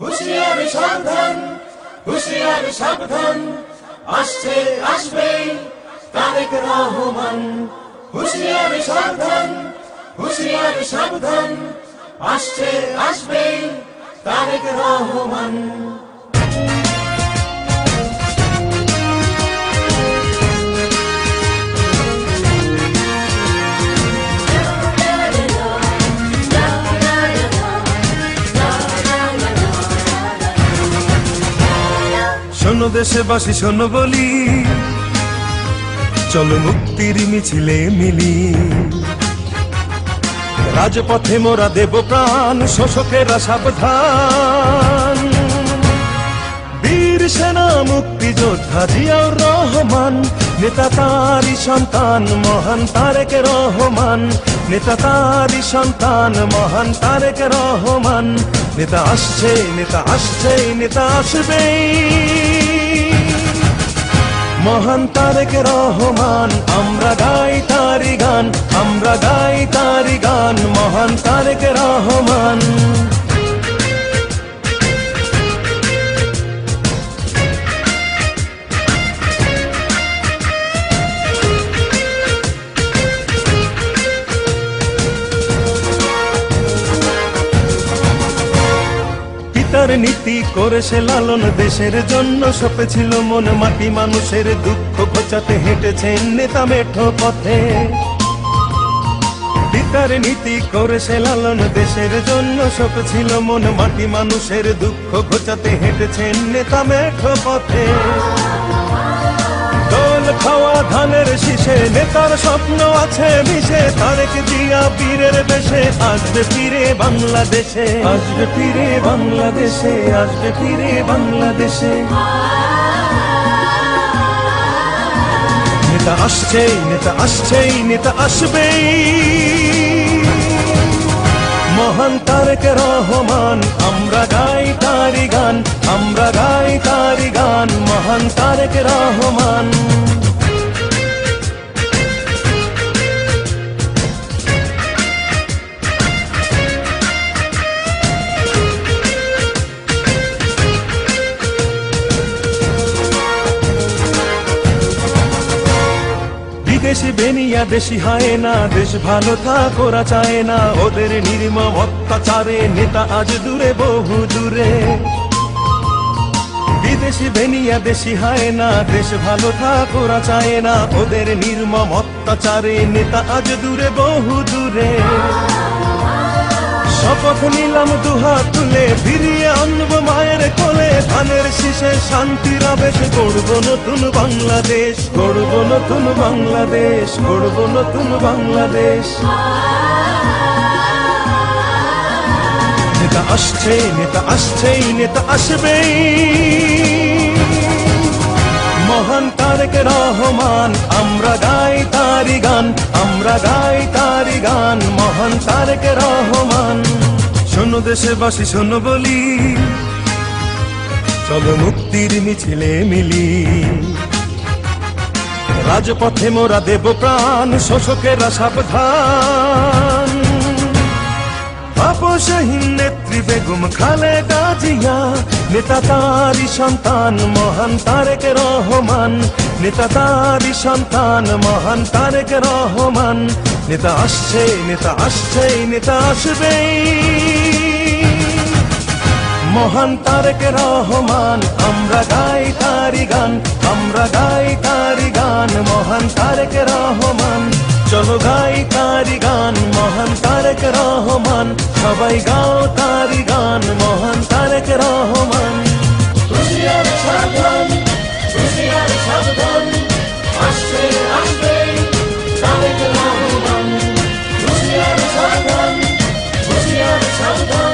হুঁশিয়ারি সাবধান, হুঁশিয়ারি সাবধান, আসছে আসবে তারেক রহমান। হুঁশিয়ারি সাবধান, হুঁশিয়ারি সাবধান, আসছে আসবে তারেক রহমান। শোনো দেশবাসী শোনো বলি, চলো মুক্তির মিছিলে মিলি। রাজপথে মোরা দেব প্রাণ, শোষকেরা সাবধান। বীর সেনা মুক্তিযোদ্ধা জিয়াউর রহমান, নেতা তারই সন্তান মহান তারেক রহমান। নেতা তারই সন্তান মহান তারেক রহমান। নেতা আসছে, নেতা আসছে, নেতা আসবেই। মহান তারেক রহমান, আমরা গাই তারি গান, আমরা গাই তারি গান, মহান তারেক রহমান। পিতার নীতি করেছে লালন, দেশের জন্য সপেছিল মন। মাটি মানুষের দুঃখ ঘোচাতে হেঁটেছেন নেতা মেঠো পথে। পিতার নীতি করেছে লালন, দেশের জন্য সপেছিল মন। মাটি মানুষের দুঃখ ঘোচাতে হেঁটেছেন নেতা মেঠো পথে। দোল খাওয়া ধানের শীষে নেতার স্বপ্ন আছে মিশে। তারেক জিয়া বীরের বেশে আসবে ফিরে বাংলাদেশে, আসবে ফিরে বাংলাদেশে, আসবে ফিরে বাংলাদেশে। নেতা আসছেই, নেতা আসছেই, নেতা আসবেই। মহান তারেক রহমান, আমরা গাই তারি গান, আমরা গাই তারি গান, মহান তারেক রহমান। দেশি বেনিয়া দেশি হয় না, দেশ ভালো থাক ওরা চায় না। ওদের নির্মম অত্যাচারে নেতা আজ দূরে বহু দূরে। বিদেশি বেনিয়া দেশি হয় না, দেশ ভালো থাক ওরা চায় না। ওদের নির্মম অত্যাচারে নেতা আজ দূরে বহু দূরে। শপথ নিলাম দুহাত তুলে, ফিরিয়ে আনবো মায়ের কোলে। ধানের শীষে শান্তির আবেশ, গড়বো নতুন বাংলাদেশ, গড়বো নতুন বাংলাদেশ, গড়বো নতুন বাংলাদেশ। নেতা আসছে, নেতা আসছেই, নেতা আসবেই। মহান তারেক রহমান, আমরা গাই তারি গান, আমরা গাই তারি গান, মহান তারেক রহমান। শোনো দেশবাসী শোনো বলি, চলো মুক্তির মিছিলে মিলি। রাজপথে মোরা দেব প্রাণ, শোষকেরা সাবধান। আপসহীন নেত্রী বেগম খালেদা জিয়া, নেতা তারই সন্তান মহান তারেক রহমান। নেতা তারই সন্তান মহান তারেক রহমান। নেতা আসছে, নেতা আসছে, নেতা আসবেই। মহান তারেক রহমান, আমরা গাই তারি গান, আমরা গাই তারি গান, মহান তারেক রহমান। চলো গাই তারি গান, মহান তারেক রহমান। সবাই গাও তারি গান, মহান তারেক রহমান। হুঁশিয়ারি সাবধান, হুঁশিয়ারি সাবধান, আসছে আসবে তারেক রহমান। হুঁশিয়ারি সাবধান, হুঁশিয়ারি সাবধান।